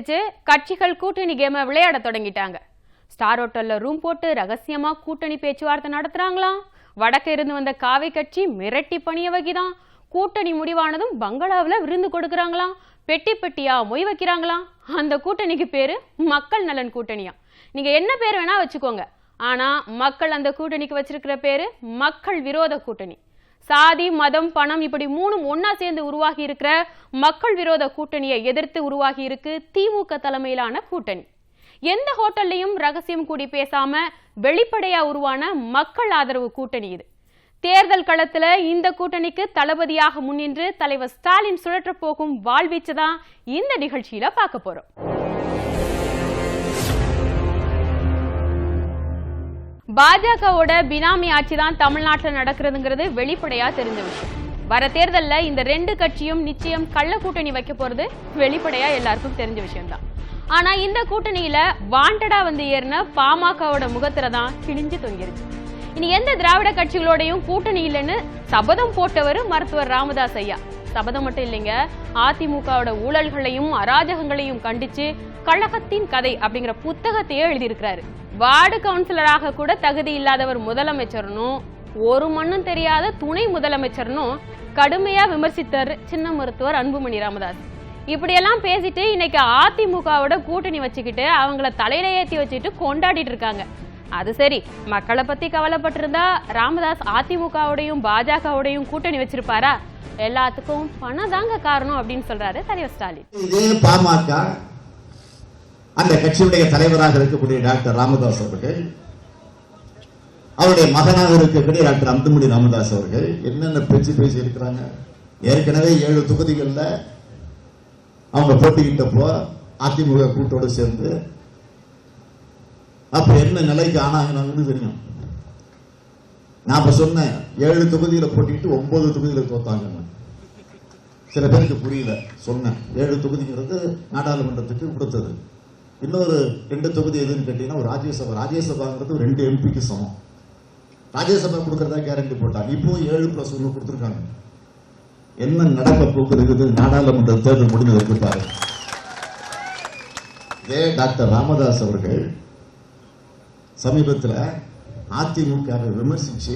ஆரம்பிச்சிருச்சு. கட்சிகள் கூட்டணி கேமை விளையாட தொடங்கிட்டாங்க. ஸ்டார் ஹோட்டல்ல ரூம் போட்டு ரகசியமா கூட்டணி பேச்சுவார்த்தை நடத்துறாங்களாம். வடக்கு இருந்து வந்த காவை கட்சி மிரட்டி பணிய வகைதான். கூட்டணி முடிவானதும் பங்களாவில் விருந்து கொடுக்கறாங்களாம். பெட்டி பெட்டியா மொய் வைக்கிறாங்களாம். அந்த கூட்டணிக்கு பேரு மக்கள் நலன் கூட்டணியா. நீங்க என்ன பேர் வேணா வச்சுக்கோங்க, ஆனா மக்கள் அந்த கூட்டணிக்கு வச்சிருக்கிற பேரு மக்கள் விரோத கூட்டணி. சாதி, மதம், பணம் இப்படி மூணும் ஒன்னா சேர்ந்து உருவாகி இருக்கிற மக்கள் விரோத கூட்டணியை எதிர்த்து உருவாகி இருக்கு திமுக தலைமையிலான கூட்டணி. எந்த ஹோட்டல்லையும் ரகசியம் கூடி பேசாம வெளிப்படையா உருவான மக்கள் ஆதரவு கூட்டணி இது. தேர்தல் களத்துல இந்த கூட்டணிக்கு தளபதியாக முன்னின்று தலைவர் ஸ்டாலின் சுழற்ற போகும் வாழ்வீச்சு தான் இந்த நிகழ்ச்சியில பார்க்க போறோம். பாஜகவோட பினாமி ஆட்சி தான் தமிழ்நாட்டில் நடக்கிறதுங்கிறது வெளிப்படையா தெரிஞ்ச விஷயம். வர தேர்தல்ல இந்த ரெண்டு கட்சியும் நிச்சயம் கள்ள கூட்டணி வைக்க போறது வெளிப்படையா எல்லாருக்கும் தெரிஞ்ச விஷயம் தான். ஆனா இந்த கூட்டணியில வாண்டடா வந்து ஏறின பாமகவோட முகத்துல தான் கிழிஞ்சு தொங்கிருச்சு. இனி எந்த திராவிட கட்சிகளோடையும் கூட்டணி இல்லைன்னு சபதம் போட்டவர் மருத்துவர் ராமதாஸ் ஐயா. சபதம் மட்டும் இல்லைங்க, அதிமுகவோட ஊழல்களையும் அராஜகங்களையும் கண்டிச்சு கழகத்தின் கதை அப்படிங்கிற புத்தகத்தையே எழுதியிருக்கிறாரு. வார்டு கவுன்சிலராக கூட தகுதி இல்லாதவர் முதலமைச்சர்னும் ஒரு மண்ணும் தெரியாத துணை முதலமைச்சர்னும் கடுமையா விமர்சித்தார் சின்ன மருத்துவர் அன்புமணி ராமதாஸ். இப்படியெல்லாம் பேசிட்டு இன்னைக்கு அதிமுகவோட கூட்டணி வச்சுக்கிட்டு அவங்கள தலையில ஏற்றி வச்சுட்டு கொண்டாடிட்டு இருக்காங்க. அது சரி, மக்களை பத்தி கவலைப்பட்டிருந்தா ராமதாஸ் அதிமுகவோடையும் பாஜகவோடையும் கூட்டணி வச்சிருப்பாரா? எல்லாத்துக்கும் பணம் தாங்க காரணம் அப்படின்னு சொல்றாரு தலைவர் ஸ்டாலின். இதே பாமக அந்த கட்சியுடைய தலைவராக இருக்கக்கூடிய டாக்டர் ராமதாஸ் அவர்கள், அவருடைய மகனாக இருக்கக்கூடிய டாக்டர் அன்புமணி ராமதாஸ் அவர்கள் என்னென்ன பேசி இருக்கிறாங்க. ஏற்கனவே 7 தொகுதிகள்ல அவங்க போட்டிக்கிட்டப்போ அதிமுக கூட்டோடு சேர்ந்து அப்ப என்ன நிலைக்கு ஆனாங்கன்னு தெரியும். நான் இப்ப சொன்னேன் 7 தொகுதியில போட்டிட்டு 9 தொகுதியில தோத்தாங்க. சில பேருக்கு புரியல. சொன்னேன் 7 தொகுதிங்கிறது நாடாளுமன்றத்துக்கு கொடுத்தது. இன்னொரு 2 தொகுதி எதுன்னு கேட்டீங்கன்னா ஒரு ராஜ்யசபாங்கிறது 2 எம்பிக்கு சமம். ராஜ்யசபா கொடுக்கறதா கேரண்டி போட்டாங்க. இப்போ 7+1 கொடுத்துருக்காங்க. என்ன நடக்க போக்குறது நாடாளுமன்ற தேர்தல் முடிஞ்சதற்கு பாருங்க. இதே டாக்டர் ராமதாஸ் அவர்கள் சமீபத்தில் அதிமுகவை விமர்சிச்சு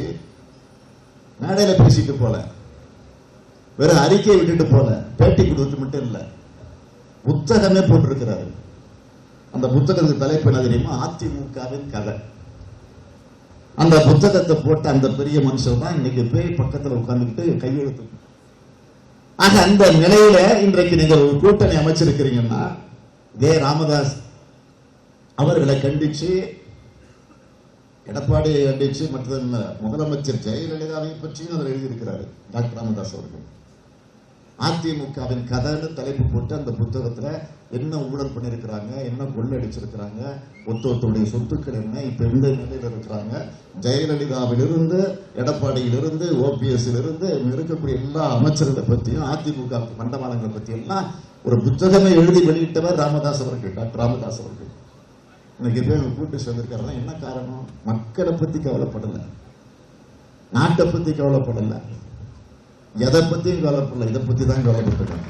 மேடையில பேசிட்டு போல, வெறும் அறிக்கையை விட்டுட்டு போல, பேட்டி கொடுத்து மட்டும் இல்ல, புத்தகமே போட்டிருக்கிறாரு. அந்த புத்தகத்துக்கு தலைப்பு என்ன தெரியுமா? அதிமுகவின் கதை. அந்த புத்தகத்தை போட்ட அந்த பெரிய மனுஷன் தான் இன்னைக்கு போய் பக்கத்தில் உட்கார்ந்துக்கிட்டு கையெழுத்து. ஆக அந்த நிலையில இன்றைக்கு நீங்கள் ஒரு கூட்டணி அமைச்சிருக்கிறீங்கன்னா இதே ராமதாஸ் அவர்களை கண்டிச்சு, எடப்பாடியை கண்டிச்சு, மற்ற முதலமைச்சர் ஜெயலலிதாவை பற்றியும் அதில் எழுதியிருக்கிறாரு டாக்டர் ராமதாஸ் அவர்கள். அதிமுகவின் கதைன்னு தலைப்பு போட்டு அந்த புத்தகத்துல என்ன ஊழல் பண்ணிருக்கிறாங்க, என்ன கொள்ளடிச்சிருக்கிறாங்க, ஒத்தொத்தருடைய சொத்துக்கள் என்ன, இப்ப எந்த நிலையில இருக்கிறாங்க, ஜெயலலிதாவிலிருந்து எடப்பாடியிலிருந்து ஓபிஎஸ்லிருந்து இருக்கக்கூடிய எல்லா அமைச்சர்களை பற்றியும் அதிமுக மண்டமானங்களை பத்தி எல்லாம் ஒரு புத்தகமே எழுதி வெளியிட்டவர் ராமதாஸ் அவர்கள், டாக்டர் ராமதாஸ் அவர்கள். இன்னைக்கு பேர் கூட்டு சேர்ந்திருக்காருன்னா என்ன காரணம்? மக்களை பத்தி கவலைப்படல, நாட்டை பத்தி கவலைப்படல, எதை பத்தியும் கவலைப்படல, இதை பத்தி தான் கவலைப்பட்டிருக்காங்க.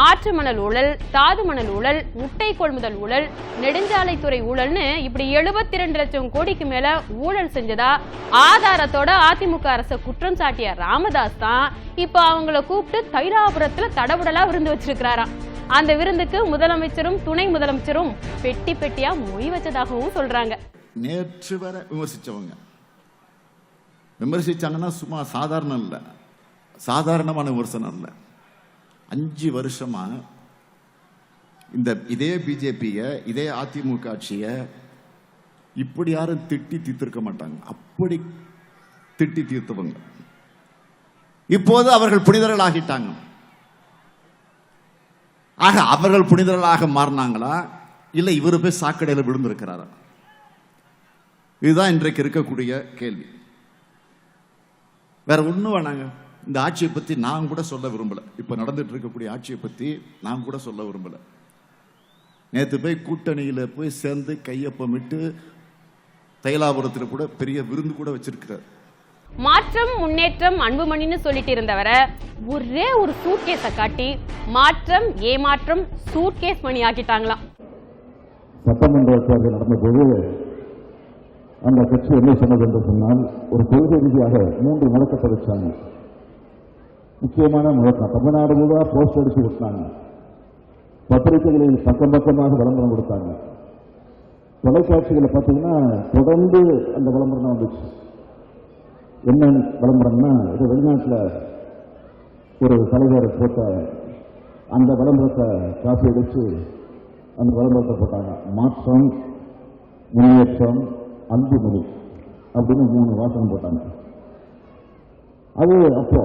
ஆற்று மணல் ஊழல், தாது மணல் ஊழல், முட்டை கொள்முதல் ஊழல், நெடுஞ்சாலைத்துறை ஊழல்னு இப்படி 72 லட்சம் கோடிக்கு மேல ஊழல் செஞ்சதா ஆதாரத்தோட அதிமுக அரசு குற்றம் சாட்டிய ராமதாஸ் தான் இப்ப அவங்கள கூப்பிட்டு தைலாபுரத்துல தடபுடலா விருந்து வச்சிருக்கிறாராம். அந்த விருந்துக்கு முதலமைச்சரும் துணை முதலமைச்சரும் பெட்டி பெட்டியா மொய் வச்சதாகவும் சொல்றாங்க. நேற்று வர விமர்சிச்சாங்கன்னா சும்மா சாதாரணம் இல்ல, சாதாரணமான விமர்சனம் இல்ல. 5 வருஷமா இதே பிஜேபிய, இதே அதிமுக ஆட்சிய இப்படி யாரும் திட்டி தீர்த்திருக்க மாட்டாங்க. அப்படி திட்டி தீர்த்தவங்க இப்போது அவர்கள் புனிதர்கள் ஆகிட்டாங்க. ஆக அவர்கள் புனிதர்களாக மாறினாங்களா, இல்ல இவரு போய் சாக்கடையில் விழுந்திருக்கிறாரா? இதுதான் இன்றைக்கு இருக்கக்கூடிய கேள்வி. வேற ஒண்ணும் வேணாங்க. இந்த ஆட்சியை பத்தி நான் கூட சொல்ல விரும்பல. இப்ப நடந்துட்டு இருக்கக்கூடிய ஆட்சியை பத்தி நான் கூட சொல்ல விரும்பல. நேற்று போய் கூட்டணியில போய் சேர்ந்து கையொப்பமிட்டு தைலாபுரத்தில் கூட பெரிய விருந்து கூட வச்சிருக்கிறார். மாற்றம் முன்னேற்றம் அன்புமணின்னு சொல்லிட்டு இருந்தவரை ஒரே ஒரு சூட்கேஸை காட்டி மாற்றம் ஏமாற்றம் சூட்கேஸ் மணி ஆக்கிட்டாங்களாம். சட்டமன்ற தேர்தல் நடந்தபோது அந்த கட்சி என்ன சொன்னது என்று சொன்னால், ஒரு கொள்கை ரீதியாக 3 முழக்கத்தை வச்சாங்க. முக்கியமான முழக்கம், தமிழ்நாடு முழுவா போஸ்ட் அடிச்சு விட்டாங்க, பத்திரிகைகளில் பக்கம் பக்கமாக விளம்பரம் கொடுத்தாங்க, தொலைக்காட்சிகளை பார்த்தீங்கன்னா தொடர்ந்து அந்த விளம்பரம் தான் வந்துச்சு. என்ன விளம்பரம்னா, இது வெளிநாட்டில் ஒரு தலைவர் போட்ட அந்த விளம்பரத்தை காப்பி அடிச்சு அந்த விளம்பரத்தை போட்டாங்க. மாற்றம் முன்னேற்றம் அன்புமணி அப்படின்னு 3 வாசகம் போட்டாங்க. அது அப்போ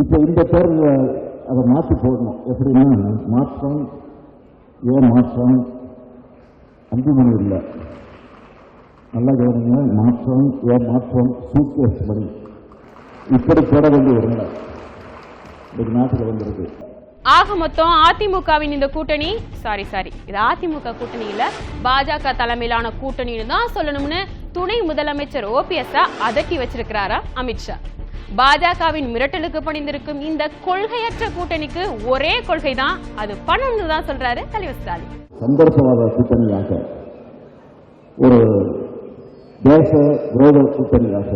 இப்போ இந்த தேர்தலில் அதை மாற்றி போடணும். எப்படின்னா, மாற்றம் ஏன் மாற்றம் அன்புமணி இல்லை, நல்லா கவனிங்க, மாற்றம் ஏன் மாற்றம் சூட்கேஸ் மணி, இப்படி போட வேண்டிய ஒரு நிலை இன்னைக்கு நாட்டுக்கு வந்திருக்கு. ஆக மொத்தம் அதிமுகவின் இந்த கூட்டணி இது அதிமுக கூட்டணி இல்ல, பாஜக தலைமையிலான கூட்டணின்னு தான் சொல்லணும்னு துணை முதலமைச்சர் OPS அதட்டி வச்சிருக்கிறாரா அமித்ஷா. பாஜகவின் மிரட்டலுக்கு பணிந்திருக்கும் இந்த கொள்கையற்ற கூட்டணிக்கு ஒரே கொள்கை தான், அது பணம்னு தான் சொல்றாரு தலைவர் ஸ்டாலின். சந்தர்ப்பவாத கூட்டணியாக, ஒரு தேச விரோத கூட்டணியாக,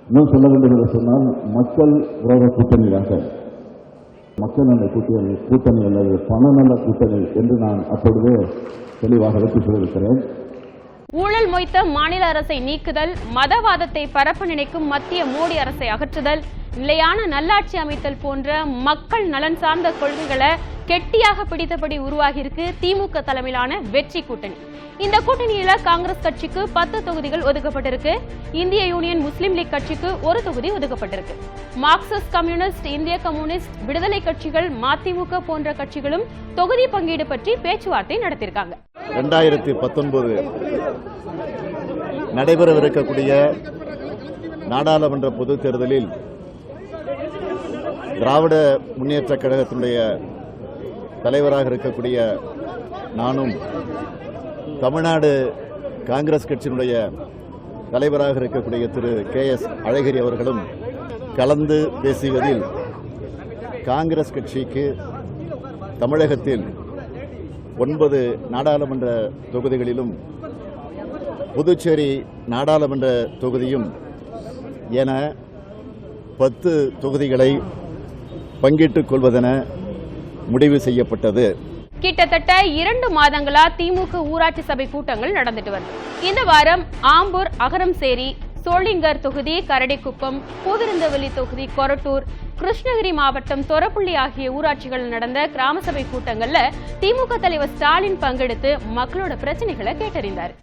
இன்னும் சொல்ல வேண்டும் என்று சொன்னால் மக்கள் விரோத கூட்டணியாக, மக்கள் நல கூட்டணி அல்லது பணநல கூட்டணி என்று நான் அப்பொழுதே தெளிவாக வெற்றி சொல்லியிருக்கிறேன். ஊழல் மொய்த்த மாநில அரசை நீக்குதல், மதவாதத்தை பரப்ப நினைக்கும் மத்திய மோடி அரசை அகற்றுதல், நிலையான நல்லாட்சி அமைத்தல் போன்ற மக்கள் நலன் சார்ந்த கொள்கைகளை கெட்டியாக பிடித்தபடி உருவாகி இருக்கு திமுக தலைமையிலான வெற்றி கூட்டணி. இந்த கூட்டணியில காங்கிரஸ் கட்சிக்கு 10 தொகுதிகள் ஒதுக்கப்பட்டிருக்கு. இந்திய யூனியன் முஸ்லிம் லீக் கட்சிக்கு 1 தொகுதி ஒதுக்கப்பட்டிருக்கு. மார்க்சிஸ்ட் கம்யூனிஸ்ட், இந்திய கம்யூனிஸ்ட், விடுதலை கட்சிகள், மதிமுக போன்ற கட்சிகளும் தொகுதி பங்கீடு பற்றி பேச்சுவார்த்தை நடத்தியிருக்காங்க. 2019 நடைபெறவிருக்கக்கூடிய நாடாளுமன்ற பொதுத் தேர்தலில் திராவிட முன்னேற்ற கழகத்தினுடைய தலைவராக இருக்கக்கூடிய நானும், தமிழ்நாடு காங்கிரஸ் கட்சியினுடைய தலைவராக இருக்கக்கூடிய திரு KS அழகிரி அவர்களும் கலந்து பேசுவதில் காங்கிரஸ் கட்சிக்கு தமிழகத்தில் 9 நாடாளுமன்ற தொகுதிகளிலும் புதுச்சேரி நாடாளுமன்ற தொகுதியும் என 10 தொகுதிகளை பங்கிட்டுக் கொள்வதென முடிவு செய்யப்பட்டது. கிட்டத்தட்ட 2 மாதங்களா திமுக ஊராட்சி சபை கூட்டங்கள் நடந்துட்டு வருது. இந்த வாரம் ஆம்பூர், அகரம்சேரி, சோளிங்கர் தொகுதி, கரடிக்குப்பம், பூவிருந்தவல்லி தொகுதி, கொரட்டூர், கிருஷ்ணகிரி மாவட்டம் தொரப்புள்ளி ஆகிய ஊராட்சிகளில் நடந்த கிராம சபை கூட்டங்கள்ல திமுக தலைவர் ஸ்டாலின் பங்கெடுத்து மக்களோட பிரச்சனைகளை கேட்டறிந்தார்.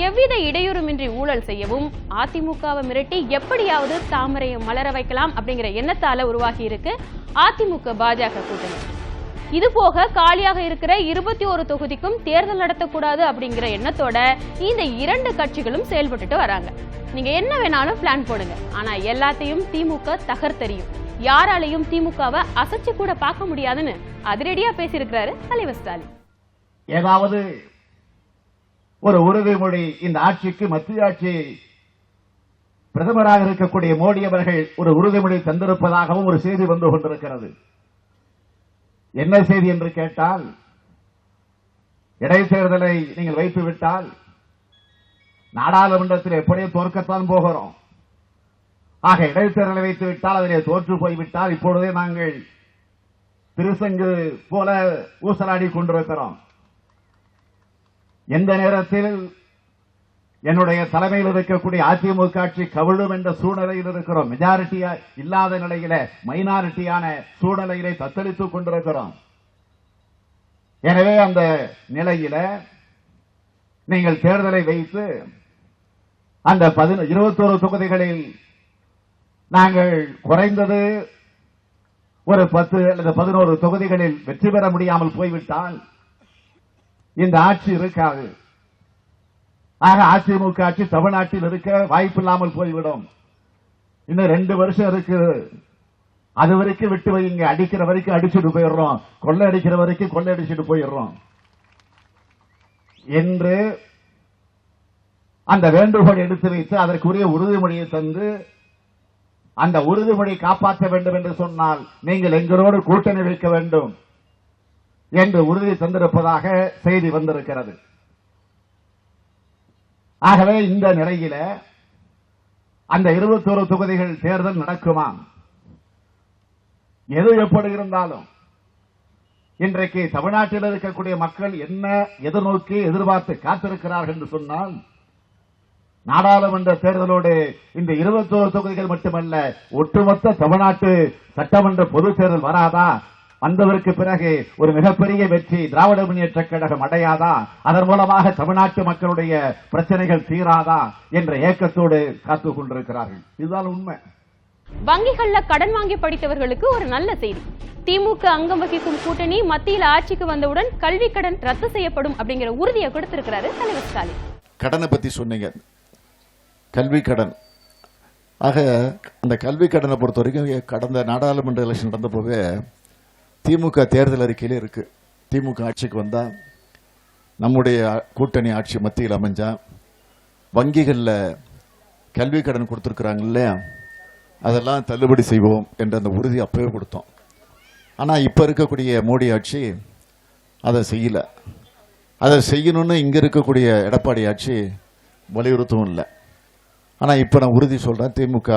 எவ்வித இடையூறுமின்றி ஊழல் செய்யவும், அதிமுகவை மிரட்டி எப்படியாவது தாமரையை மலர வைக்கலாம் அப்படிங்கிற எண்ணத்தால உருவாகி இருக்கு அதிமுக பாஜக கூட்டணி. இது போக காலியாக இருக்கிற 21 தொகுதிக்கும் தேர்தல் நடத்தக்கூடாது அப்படிங்கிற எண்ணத்தோட இந்த 2 கட்சிகளும் செயல்பட்டுட்டு வராங்க. நீங்க என்ன வேணாலும் பிளான் போடுங்க, ஆனா எல்லாத்தையும் திமுக தகர்த்தெறியும். யாராலையும் திமுகவை அசைச்சு கூட பார்க்க முடியாதுன்னு அதிரடியா பேசியிருக்கிறாரு தலைவர் ஸ்டாலின். ஏதாவது ஒரு உறுதிமொழி இந்த ஆட்சிக்கு, மத்திய ஆட்சி பிரதமராக இருக்கக்கூடிய மோடி அவர்கள் ஒரு உறுதிமொழி தந்திருப்பதாகவும் ஒரு செய்தி வந்து கொண்டிருக்கிறது. என்ன செய்தி என்று கேட்டால், இடைத்தேர்தலை நீங்கள் வைத்துவிட்டால் நாடாளுமன்றத்தில் எப்படியோ தோற்கத்தான் போகிறோம். ஆக இடைத்தேர்தலை வைத்துவிட்டால் அதிலே தோற்று போய்விட்டால் இப்பொழுதே நாங்கள் திருசங்கு போல ஊசலாடி கொண்டிருக்கிறோம். எந்த நேரத்தில் என்னுடைய தலைமையில் இருக்கக்கூடிய அதிமுக ஆட்சி கவிழும் என்ற சூழ்நிலையில் இருக்கிறோம். மெஜாரிட்டியா இல்லாத நிலையில மைனாரிட்டியான சூழ்நிலையிலே தத்தளித்துக் கொண்டிருக்கிறோம். எனவே அந்த நிலையில நீங்கள் தேர்தலை வைத்து அந்த 21 தொகுதிகளில் நாங்கள் குறைந்தது ஒரு 10 அல்லது 11 தொகுதிகளில் வெற்றி பெற முடியாமல் போய்விட்டால் இந்த ஆட்சி இருக்காது. ஆக அதிமுக ஆட்சி தமிழ்நாட்டில் இருக்க வாய்ப்பில்லாமல் போய்விடும். இன்னும் 2 வருஷம் இருக்கு, அது வரைக்கும் விட்டு வைங்க, அடிக்கிற வரைக்கும் அடிச்சுட்டு போயிடுறோம், கொள்ளை அடிக்கிற வரைக்கும் கொள்ளை அடிச்சுட்டு போயிடுறோம் என்று அந்த வேண்டுகோள் எடுத்து வைத்து அதற்குரிய உறுதிமொழியை தந்து அந்த உறுதிமொழி காப்பாற்ற வேண்டும் என்று சொன்னால் நீங்கள் எங்களோடு கூட்டணி வைக்க வேண்டும் என்று உறுதி தந்திருப்பதாக செய்தி வந்திருக்கிறது. ஆகவே இந்த நிலையில அந்த 21 தொகுதிகள் தேர்தல் நடக்குமா? எது எப்படி இருந்தாலும் இன்றைக்கு தமிழ்நாட்டில் இருக்கக்கூடிய மக்கள் என்ன எதிர்நோக்கி எதிர்பார்த்து காத்திருக்கிறார்கள் என்று சொன்னால், நாடாளுமன்ற தேர்தலோடு இந்த 21 தொகுதிகள் மட்டுமல்ல, ஒட்டுமொத்த தமிழ்நாட்டு சட்டமன்ற பொதுத் தேர்தல் வராதா? வந்ததற்கு பிறகு ஒரு மிகப்பெரிய வெற்றி திராவிட முன்னேற்ற கழகம் அடையாதா? அதன் மூலமாக தமிழ்நாட்டு மக்களுடைய பிரச்சனைகள் தீராதா என்ற ஏக்கத்தோடு காத்துக் கொண்டிருக்கிறார்கள். இதுதான் உண்மை. வங்கிகள்ல கடன் வாங்கி படித்தவர்களுக்கு ஒரு நல்ல செய்தி. திமுக அங்கம் வகிக்கும் கூட்டணி மத்தியில் ஆட்சிக்கு வந்தவுடன் கல்வி கடன் ரத்து செய்யப்படும் அப்படிங்கிற உறுதியை கொடுத்திருக்கிறாரு தலைவர் ஸ்டாலின். கடனை பத்தி சொன்னீங்க, கல்வி கடன். ஆக அந்த கல்வி கடனை பொறுத்த வரைக்கும் கடந்த நாடாளுமன்ற எலெக்ஷன் நடந்த போவே திமுக தேர்தல் அறிக்கையிலே இருக்கு. திமுக ஆட்சிக்கு வந்தா நம்முடைய கூட்டணி ஆட்சி மத்தியில் அமைஞ்சா வங்கிகளில் கல்வி கடன் கொடுத்துருக்குறாங்க இல்லையா, அதெல்லாம் தள்ளுபடி செய்வோம் என்ற அந்த உறுதி அப்பவே கொடுத்தோம். ஆனால் இப்போ இருக்கக்கூடிய மோடி ஆட்சி அதை செய்யல. அதை செய்யணும்னு இங்கே இருக்கக்கூடிய எடப்பாடி ஆட்சி வலியுறுத்தவும் இல்லை. ஆனால் இப்போ நான் உறுதி சொல்கிறேன், திமுக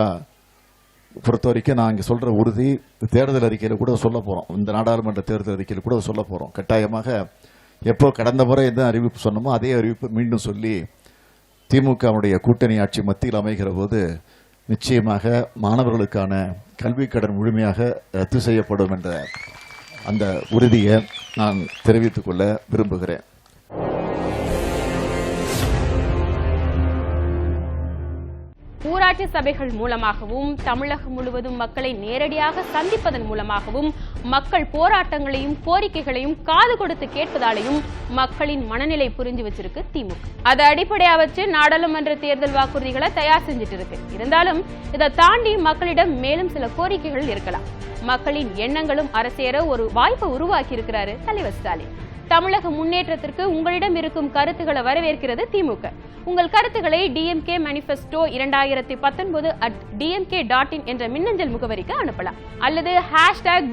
பொறுத்த வரைக்கும் நான் இங்கே சொல்கிற உறுதி தேர்தல் அறிக்கையில் கூட சொல்ல போகிறோம், இந்த நாடாளுமன்ற தேர்தல் அறிக்கையில் கூட சொல்ல போகிறோம். கட்டாயமாக எப்போ கடந்த முறை எந்த அறிவிப்பு சொன்னோமோ அதே அறிவிப்பு மீண்டும் சொல்லி திமுகவுடைய கூட்டணி ஆட்சி மத்தியில் அமைகிற போது நிச்சயமாக மாணவர்களுக்கான கல்வி கடன் முழுமையாக ரத்து செய்யப்படும் என்ற அந்த உறுதியை நான் தெரிவித்துக் கொள்ள விரும்புகிறேன். ஊராட்சி சபைகள் மூலமாகவும் தமிழகம் முழுவதும் மக்களை நேரடியாக சந்திப்பதன் மூலமாகவும் மக்கள் போராட்டங்களையும் கோரிக்கைகளையும் காது கொடுத்து கேட்பதாலையும் மக்களின் மனநிலை புரிஞ்சு வச்சிருக்கு திமுக. அதை அடிப்படையா வச்சு நாடாளுமன்ற தேர்தல் வாக்குறுதிகளை தயார் செஞ்சுட்டு இருக்கு. இருந்தாலும் இதை தாண்டி மக்களிடம் மேலும் சில கோரிக்கைகள் இருக்கலாம். மக்களின் எண்ணங்களும் அரசேற ஒரு வாய்ப்பை உருவாக்கி இருக்கிறாரு தலைவர் ஸ்டாலின். தமிழக முன்னேற்றத்திற்கு உங்களிடம் இருக்கும் கருத்துக்களை வரவேற்கிறது திமுக. உங்கள் கருத்துக்களை DMK manifesto 2019@dmk.in என்ற மின்னஞ்சல் முகவரிக்கு அனுப்பலாம். அல்லது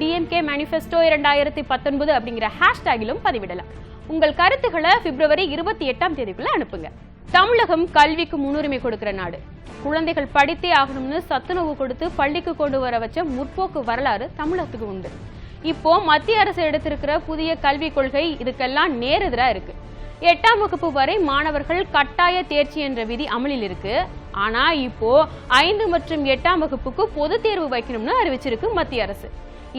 #DMK manifesto 2019 அப்படிங்கிற ஹேஷ்டேகிலும் பதிவிடலாம். உங்கள் கருத்துக்களை பிப்ரவரி 28ஆம் தேதிக்குள்ள அனுப்புங்க. தமிழகம் கல்விக்கு முன்னுரிமை கொடுக்கிற நாடு. குழந்தைகள் படித்தே ஆகணும்னு சத்துணவு கொடுத்து பள்ளிக்கு கொண்டு வர வச்ச முற்போக்கு வரலாறு தமிழகத்துக்கு உண்டு. இப்போ மத்திய அரசு எடுத்திருக்கிற புதிய கல்விக் கொள்கை இதுக்கெல்லாம் நேரெதிரா இருக்கு. 8ஆம் வகுப்பு வரை மாணவர்கள் கட்டாய தேர்ச்சி என்ற விதி அமலில் இருக்கு. ஆனா இப்போ 5 மற்றும் 8ஆம் வகுப்புக்கு பொது தேர்வு வைக்கணும்னு அறிவிச்சிருக்கு மத்திய அரசு.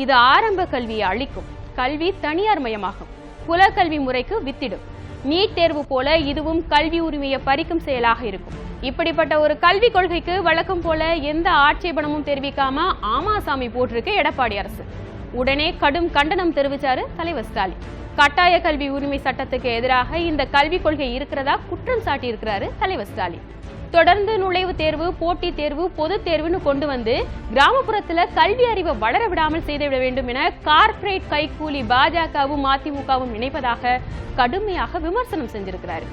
இது ஆரம்ப கல்வியை அளிக்கும், கல்வி தனியார் மயமாகும், குலக்கல்வி முறைக்கு வித்திடும். நீட் தேர்வு போல இதுவும் கல்வி உரிமையை பறிக்கும் செயலாக இருக்கும். இப்படிப்பட்ட ஒரு கல்வி கொள்கைக்கு வழக்கம் போல எந்த ஆட்சேபனமும் தெரிவிக்காம ஆமாசாமி போட்டிருக்கு எடப்பாடி அரசு. உடனே கடும் கண்டனம் தெரிவிச்சாரு தலைவர் ஸ்டாலின். கட்டாய கல்வி உரிமை சட்டத்துக்கு எதிராக இந்த கல்விக் கொள்கை இருக்கிறதா குற்றம் சாட்டி இருக்கிறாரு தலைவர் ஸ்டாலின். தொடர்ந்து நுழைவுத் தேர்வு, போட்டித் தேர்வு, பொதுத் தேர்வுன்னு கொண்டு வந்து கிராமப்புறத்துல கல்வி அறிவை வளர விடாமல் செய்துவிட வேண்டும் என கார்ப்பரேட் கைக்கூலி பாஜகவும் அதிமுகவும் நினைப்பதாக கடுமையாக விமர்சனம் செஞ்சிருக்கிறாரு.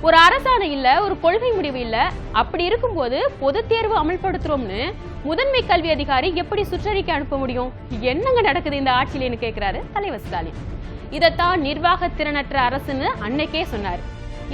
ஒரு அரசாணை இல்ல, ஒரு கொள்கை முடிவு இல்ல. அப்படி இருக்கும்போது பொதுத் தேர்வு அமல்படுத்துறோம்னு முதன்மை கல்வி அதிகாரி எப்படி சுற்றறிக்கை அனுப்ப முடியும்? என்னங்க நடக்குது இந்த ஆட்சியிலன்னு கேட்கிறாரு தலைவர் ஸ்டாலின். இதைத்தான் நிர்வாக திறனற்ற அரசுன்னு அன்னைக்கே சொன்னாரு.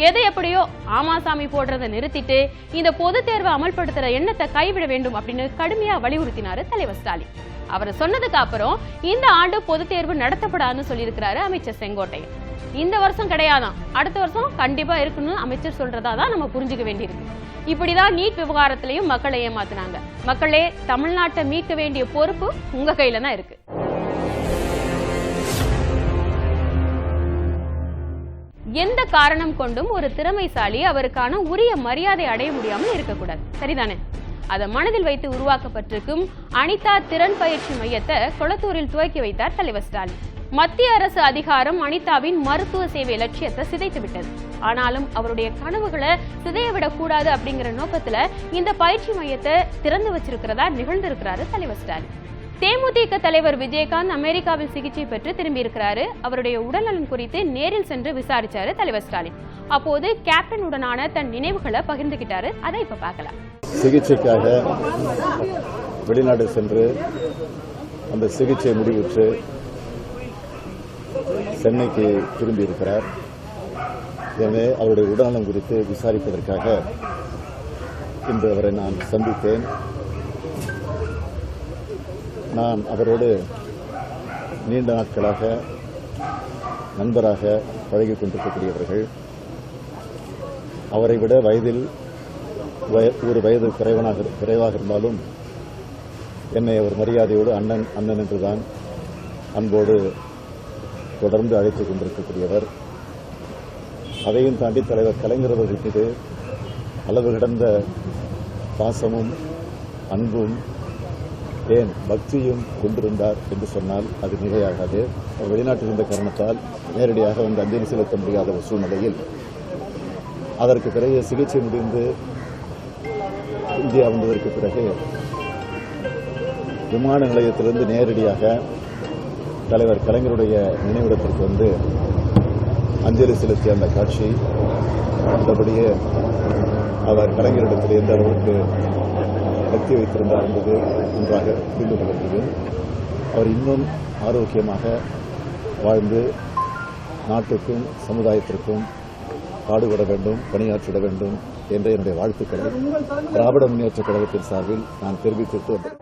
எது எப்படியோ ஆமாசாமி போடுறதை நிறுத்திட்டு இந்த பொது தேர்வை அமல்படுத்துற எண்ணத்தை கைவிட வேண்டும் அப்படின்னு கடுமையா வலியுறுத்தினாரு தலைவர் ஸ்டாலின். அவர் சொன்னதுக்கு அப்புறம் இந்த ஆண்டு பொது தேர்வு நடத்தப்படாதுன்னு சொல்லியிருக்கிறாரு அமைச்சர் செங்கோட்டையன். இந்த வருஷம் கிடையாதான், அடுத்த வருஷம் கண்டிப்பா இருக்குன்னு அமைச்சர் சொல்றதாதான் நம்ம புரிஞ்சுக்க வேண்டியிருக்கு. இப்படிதான் நீட் விவகாரத்திலையும் மக்களை ஏமாத்தினாங்க. மக்களே, தமிழ்நாட்டை மீட்க வேண்டிய பொறுப்பு உங்க கையில தான் இருக்கு. எந்த காரணம் கொண்டும் ஒரு திறமைசாலி அவருக்கான உரிய மரியாதை அடைய முடியாமல் இருக்கக்கூடாது, சரிதானே? அதை மனதில் வைத்து உருவாக்கப்பட்டிருக்கும் அனிதா திறன் பயிற்சி மையத்தை கொளத்தூரில் துவக்கி வைத்தார் தலைவர் ஸ்டாலின். மத்திய அரசு அதிகாரம் அனிதாவின் மருத்துவ சேவை லட்சியத்தை சிதைத்து விட்டது. ஆனாலும் அவருடைய கனவுகளை சிதையவிடக் கூடாது அப்படிங்கிற நோக்கத்துல இந்த பயிற்சி மையத்தை திறந்து வச்சிருக்கிறதா நிகழ்ந்திருக்கிறாரு தலைவர் ஸ்டாலின். தேமுதிக தலைவர் விஜயகாந்த் அமெரிக்காவில் சிகிச்சை பெற்று திரும்பி இருக்கிறாரு. அவருடைய உடல்நலன் குறித்து நேரில் சென்று விசாரிச்சாரு தலைவர் ஸ்டாலின். அப்போது கேப்டன் உடனான தன் நினைவுகளை பகிர்ந்துகிட்டாரு. அதை இப்ப பார்க்கலாம். சிகிச்சைக்காக வெளிநாடு சென்று அந்த சிகிச்சை முடிவுற்று சென்னைக்கு திரும்பி இருக்கிறார். எனவே அவருடைய உடல்நலம் குறித்து விசாரிப்பதற்காக இன்று அவரை நான் சந்தித்தேன். நான் அவரோடு நீண்ட நாட்களாக நண்பராக பழகிக் கொண்டிருக்கக்கூடியவர்கள். அவரை விட வயதில் ஒரு வயது குறைவாக இருந்தாலும் என்னை அவர் மரியாதையோடு அண்ணன் என்றுதான் அன்போடு தொடர்ந்து அழைத்துக் கொண்டிருக்கக்கூடியவர். அதையும் தாண்டி தலைவர் கலைஞர் அவர்கள் மீது அளவு கடந்த பாசமும் அன்பும் ஏன் பக்தியும் கொண்டிருந்தார் என்று சொன்னால் அது மிகையாகாது. அவர் வெளிநாட்டில் இருந்த காரணத்தால் நேரடியாக வந்து அஞ்சலி செலுத்த முடியாத ஒரு சூழ்நிலையில் அதற்கு பிறகு சிகிச்சை முடிந்து இந்தியா வந்ததற்கு பிறகு விமான நிலையத்திலிருந்து நேரடியாக தலைவர் கலைஞருடைய நினைவிடத்திற்கு வந்து அஞ்சலி செலுத்திய அந்த காட்சி, மற்றபடியே அவர் கலைஞரிடத்தில் எந்த அளவுக்கு பக்தி வைத்திருந்தார் என்பது நன்றாக புரிந்து கொள்கிறது. அவர் இன்னும் ஆரோக்கியமாக வாழ்ந்து நாட்டுக்கும் சமுதாயத்திற்கும் பாடுபட வேண்டும், பணியாற்றிட வேண்டும் என்ற என்னுடைய வாழ்த்துக்களை திராவிட முன்னேற்ற கழகத்தின் சார்பில் நான் தெரிவித்துவிட்டு வந்தேன்.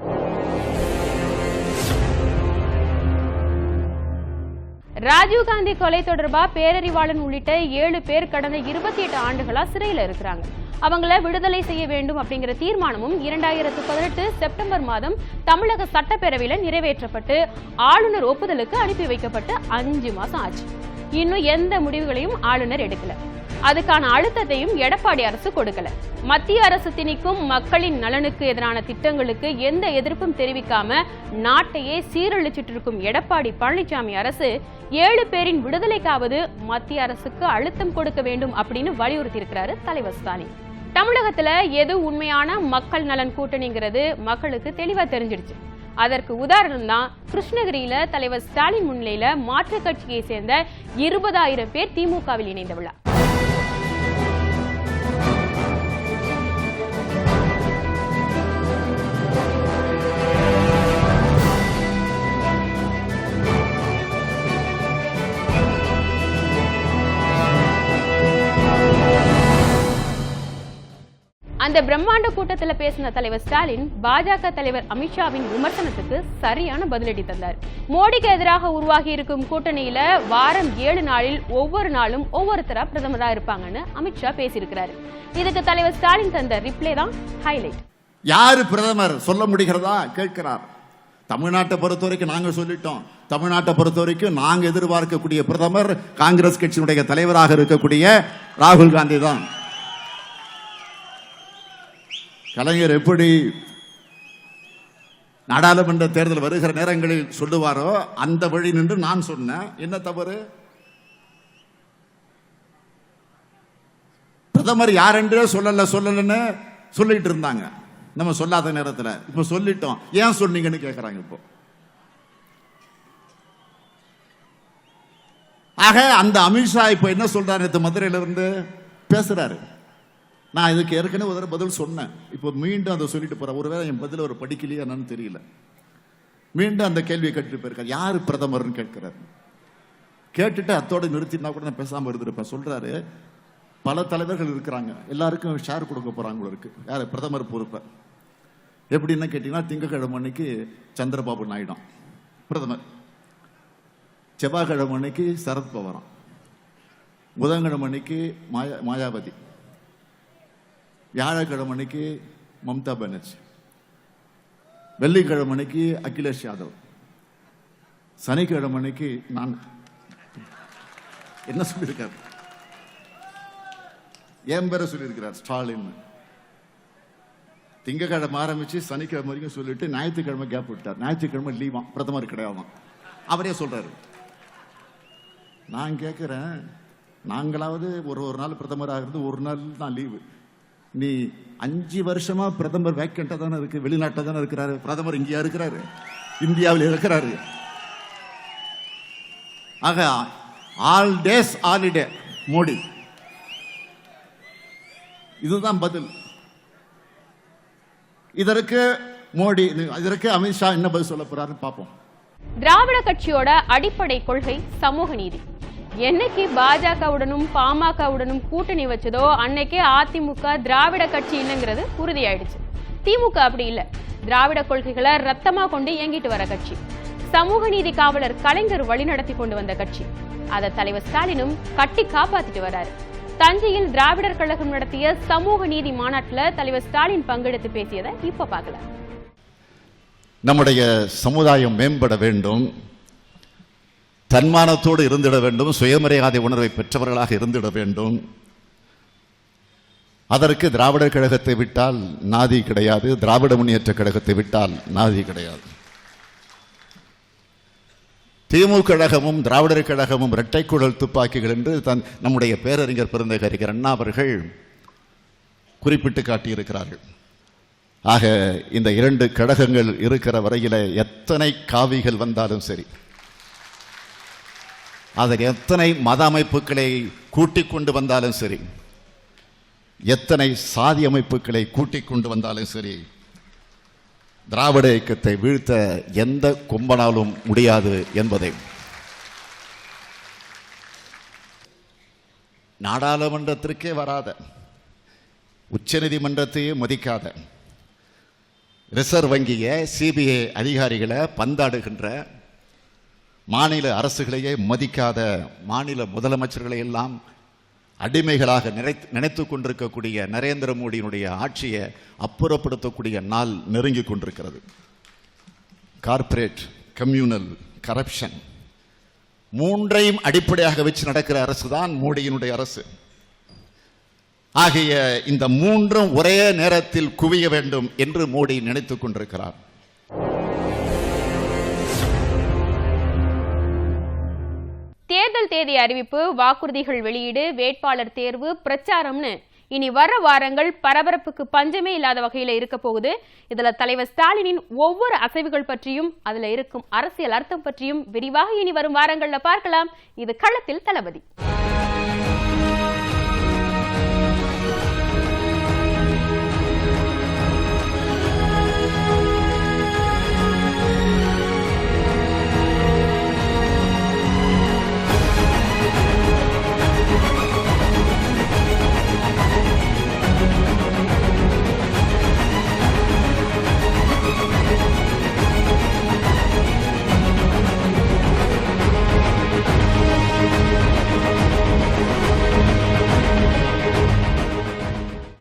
ராஜீவ்காந்தி கொலை தொடர்பா பேரறிவாளன் உள்ளிட்ட 7 பேர் கடந்த 28 ஆண்டுகளா சிறையில் இருக்கிறாங்க. அவங்கள விடுதலை செய்ய வேண்டும் அப்படிங்கிற தீர்மானமும் 2018 செப்டம்பர் மாதம் தமிழக சட்டப்பேரவையில் நிறைவேற்றப்பட்டு ஆளுநர் ஒப்புதலுக்கு அனுப்பி வைக்கப்பட்டு 5 மாசம் ஆச்சு. இன்னும் எந்த முடிவுகளையும் ஆளுநர் எடுக்கல. அதுக்கான அழுத்தத்தையும் எடப்பாடி அரசு கொடுக்கல. மத்திய அரசு திணிக்கும் மக்களின் நலனுக்கு எதிரான திட்டங்களுக்கு எந்த எதிர்ப்பும் தெரிவிக்காம நாட்டையே சீரழிச்சிட்டு இருக்கும் எடப்பாடி பழனிசாமி அரசு 7 பேரின் விடுதலைக்காவது மத்திய அரசுக்கு அழுத்தம் கொடுக்க வேண்டும் அப்படின்னு வலியுறுத்தி இருக்கிறாரு தலைவர் ஸ்டாலின். தமிழகத்துல எது உண்மையான மக்கள் நலன் கூட்டணிங்கிறது மக்களுக்கு தெளிவா தெரிஞ்சிடுச்சு. அதற்கு உதாரணம் தான் கிருஷ்ணகிரியில தலைவர் ஸ்டாலின் முன்னிலையில மாற்றுக் கட்சியை சேர்ந்த 20,000 பேர் திமுகவில் இணைந்த விழா. அந்த பிரம்மாண்ட கூட்டத்துல பேசின தலைவர் ஸ்டாலின் பாஜக தலைவர் அமித்ஷாவின் விமர்சனத்துக்கு சரியான பதிலடி தந்தார். மோடிக்கு எதிராக உருவாகி இருக்கும் கூட்டணியில வாரம் 7 நாளில் ஒவ்வொரு நாளும் ஒவ்வொருத்தரா பிரதமரா இருப்பாங்கன்னு அமித்ஷா பேசியிருக்கிறாரு. இதுக்கு தலைவர் ஸ்டாலின் தந்த ரிப்ளை தான் ஹைலைட். யாரு பிரதமர் சொல்ல முடிகிறதா கேட்கிறார். தமிழ்நாட்டை பொறுத்த வரைக்கும் நாங்க சொல்லிட்டோம். தமிழ்நாட்டை பொறுத்த வரைக்கும் நாங்க எதிர்பார்க்கக்கூடிய பிரதமர் காங்கிரஸ் கட்சியினுடைய தலைவராக இருக்கக்கூடிய ராகுல் காந்தி தான். கலைஞர் எப்படி நாடாளுமன்ற தேர்தல் வருகிற நேரங்களில் சொல்லுவாரோ அந்த வழி நின்று நான் சொன்னேன். என்ன தவறு? பிரதமர் யாரென்றே சொல்லலன்னு சொல்லிட்டு இருந்தாங்க நம்ம சொல்லாத நேரத்தில். இப்ப சொல்லிட்டோம். ஏன் சொன்னீங்கன்னு கேட்கிறாங்க. இப்போ ஆக அந்த அமித்ஷா இப்ப என்ன சொல்றாரு? மதுரையில இருந்து பேசுறாரு. நான் இதுக்கு ஏற்கனவே ஒரு பதில் சொன்னேன். இப்போ மீண்டும் அதை சொல்லிட்டு போறேன். ஒருவேளை என் பதில் ஒரு படிக்கலையா என்னன்னு தெரியல. மீண்டும் அந்த கேள்வியை கேட்டுட்டு போயிருக்காரு. யாரு பிரதமர்னு கேட்கிறாரு. கேட்டுட்டு அத்தோட நிறுத்தினா கூட நான் பேசாம இருந்திருப்பேன். சொல்றாரு, பல தலைவர்கள் இருக்கிறாங்க, எல்லாருக்கும் ஷேர் கொடுக்க போறாங்க இருக்கு. யாரு பிரதமர் பொறுப்பை எப்படின்னு கேட்டீங்கன்னா, திங்கக்கிழமை அன்னைக்கு சந்திரபாபு நாயுடு பிரதமர், செவ்வாய்க்கிழமை அன்னைக்கு சரத்பவாரம், புதன்கிழமை அன்னைக்கு மாயாவதி, வியாழக்கிழமை அன்னைக்கு மம்தா பானர்ஜி, வெள்ளிக்கிழமை அன்னைக்கு அகிலேஷ் யாதவ், சனிக்கிழமை அன்னைக்கு நான். என்ன சொல்லியிருக்காரு? என் பேரை சொல்லியிருக்கிறார் ஸ்டாலின். திங்கக்கிழமை ஆரம்பிச்சு சனிக்கிழமை வரைக்கும் சொல்லிட்டு ஞாயிற்றுக்கிழமை கேப் விட்டார். ஞாயிற்றுக்கிழமை லீவா, பிரதமர் கிடையாதான். அவரே சொல்றாரு. நான் கேட்கிறேன், நாங்களாவது ஒரு நாள் பிரதமராக இருந்து ஒரு நாள் தான் லீவு. நீ 5 வருஷமா பிரதமர் வேக்கண்டா தானே இருக்கு, வெளிநாட்டில் தானே இருக்கிறாரு. பிரதமர் இங்கேயா இருக்கிறாரு, இந்தியாவில் இருக்கிறாரு. ஆக ஆல் டேஸ் ஹாலிடே மோடி. இதுதான் பதில். இதற்கு மோடி, இதற்கு அமித்ஷா என்ன பதில் சொல்ல போறாருன்னு பார்ப்போம். திராவிட கட்சியோட அடிப்படை கொள்கை சமூக நீதி. என்னைக்கு பாஜகவுடனும் பாமகவுடனும் கூட்டணி வச்சதோ அன்னைக்கே அதிமுக திராவிட கட்சி இல்லைங்கிறது உறுதியாயிடுச்சு. திமுக அப்படி இல்ல. திராவிட கொள்கைகளை ரத்தமா கொண்டு இயங்கிட்டு வர கட்சி. சமூக நீதி காவலர் கலைஞர் வழிநடத்தி கொண்டு வந்த கட்சி. அதை தலைவர் ஸ்டாலினும் கட்டி காப்பாத்திட்டு வராரு. தஞ்சையில் திராவிடர் கழகம் நடத்திய சமூக நீதி மாநாட்டில் தலைவர் ஸ்டாலின் பங்கெடுத்து பேசியதை இப்ப பார்க்கலாம். நம்முடைய சமுதாயம் மேம்பட வேண்டும், தன்மானத்தோடு இருந்திட வேண்டும், சுயமரியாதை உணர்வை பெற்றவர்களாக இருந்திட வேண்டும். அதற்கு திராவிடர் கழகத்தை விட்டால் நாதி கிடையாது, திராவிட முன்னேற்ற கழகத்தை விட்டால் நாதி கிடையாது. திமுக கழகமும் திராவிடர் கழகமும் இரட்டை குழல் துப்பாக்கிகள் என்று நம்முடைய பேரறிஞர் பெருந்தகை அண்ணா அவர்கள் குறிப்பிட்டு காட்டியிருக்கிறார்கள். ஆக இந்த 2 கழகங்கள் இருக்கிற வரையில எத்தனை காவிகள் வந்தாலும் சரி, அதில் எத்தனை மத அமைப்புகளை கூட்டிக் கொண்டு வந்தாலும் சரி, எத்தனை சாதி அமைப்புகளை கூட்டிக் கொண்டு வந்தாலும் சரி, திராவிட இயக்கத்தை வீழ்த்த எந்த கும்பனாலும் முடியாது என்பதை நாடாளுமன்றத்திற்கே வராத, உச்சநீதிமன்றத்தையே மதிக்காத, ரிசர்வ் வங்கியை சிபிஐ அதிகாரிகளை பந்தாடுகின்ற, மாநில அரசுகளையே மதிக்காத மாநில முதலமைச்சர்களை எல்லாம் அடிமைகளாக நினைத்துக் கொண்டிருக்கக்கூடிய நரேந்திர மோடியினுடைய ஆட்சியை அப்புறப்படுத்தக்கூடிய நாள் நெருங்கி கொண்டிருக்கிறது. கார்ப்பரேட், கம்யூனல், கரப்ஷன் மூன்றையும் அடிப்படையாக வச்சு நடக்கிற அரசு தான் மோடியினுடைய அரசு. ஆகிய இந்த மூன்றும் ஒரே நேரத்தில் குவிய வேண்டும் என்று மோடி நினைத்துக் கொண்டிருக்கிறார். தேர்தல் தேதி அறிவிப்பு, வாக்குறுதிகள் வெளியீடு, வேட்பாளர் தேர்வு, பிரச்சாரம்னு இனி வர வாரங்கள் பரபரப்புக்கு பஞ்சமே இல்லாத வகையில இருக்க போகுது. இதுல தலைவர் ஸ்டாலினின் ஒவ்வொரு அசைவுகள் பற்றியும் அதுல இருக்கும் அரசியல் அர்த்தம் பற்றியும் விரிவாக இனி வரும் வாரங்கள்ல பார்க்கலாம். இது களத்தில் தளபதி.